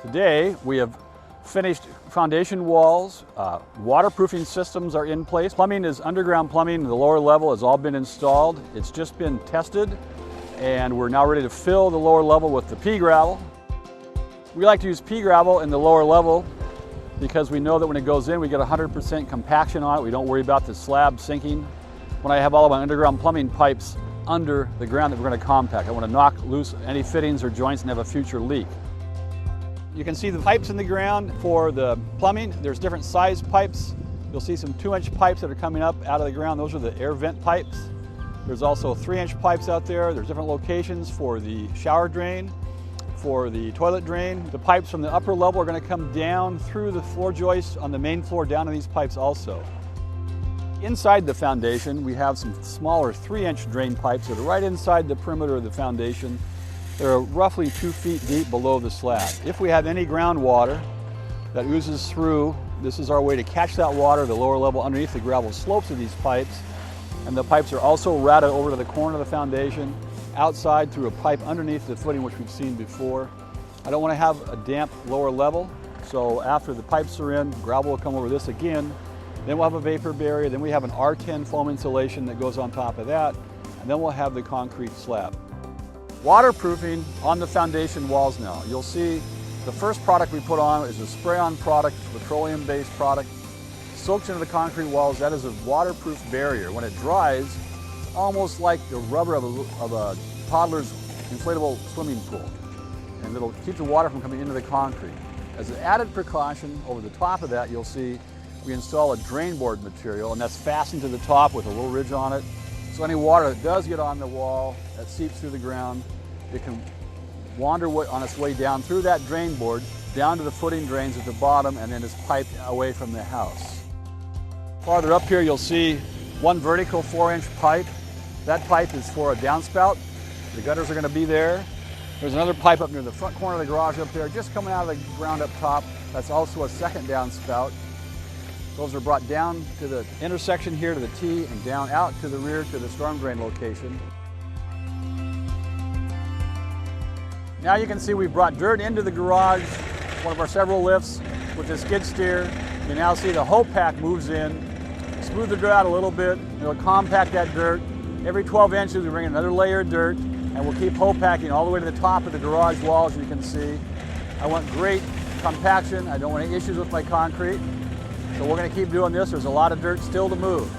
Today we have finished foundation walls, waterproofing systems are in place. Plumbing is underground plumbing, the lower level has all been installed. It's just been tested and we're now ready to fill the lower level with the pea gravel. We like to use pea gravel in the lower level because we know that when it goes in we get 100% compaction on it. We don't worry about the slab sinking. When I have all of my underground plumbing pipes under the ground that we're going to compact, I want to knock loose any fittings or joints and have a future leak. You can see the pipes in the ground for the plumbing. There's different size pipes. You'll see some 2-inch pipes that are coming up out of the ground. Those are the air vent pipes. There's also 3-inch pipes out there. There's different locations for the shower drain, for the toilet drain. The pipes from the upper level are going to come down through the floor joists on the main floor down to these pipes also. Inside the foundation, we have some smaller 3-inch drain pipes that are right inside the perimeter of the foundation. They're roughly 2 feet deep below the slab. If we have any groundwater that oozes through, this is our way to catch that water, the lower level underneath the gravel slopes of these pipes. And the pipes are also routed over to the corner of the foundation, outside through a pipe underneath the footing, which we've seen before. I don't want to have a damp lower level, so after the pipes are in, gravel will come over this again. Then we'll have a vapor barrier, then we have an R10 foam insulation that goes on top of that, and then we'll have the concrete slab. Waterproofing on the foundation walls now. You'll see the first product we put on is a spray-on product, petroleum-based product. Soaks into the concrete walls. That is a waterproof barrier. When it dries, it's almost like the rubber of a toddler's inflatable swimming pool. And it'll keep the water from coming into the concrete. As an added precaution, over the top of that, you'll see we install a drain board material, and that's fastened to the top with a little ridge on it. So any water that does get on the wall, that seeps through the ground, it can wander on its way down through that drain board, down to the footing drains at the bottom, and then is piped away from the house. Farther up here, you'll see one vertical 4-inch pipe. That pipe is for a downspout. The gutters are going to be there. There's another pipe up near the front corner of the garage up there, just coming out of the ground up top. That's also a second downspout. Those are brought down to the intersection here to the T and down out to the rear to the storm drain location. Now you can see we brought dirt into the garage, one of our several lifts with the skid steer. You now see the hoe pack moves in, smooth the dirt out a little bit, it'll compact that dirt. Every 12 inches we bring another layer of dirt and we'll keep hoe packing all the way to the top of the garage walls, you can see. I want great compaction, I don't want any issues with my concrete. So we're going to keep doing this. There's a lot of dirt still to move.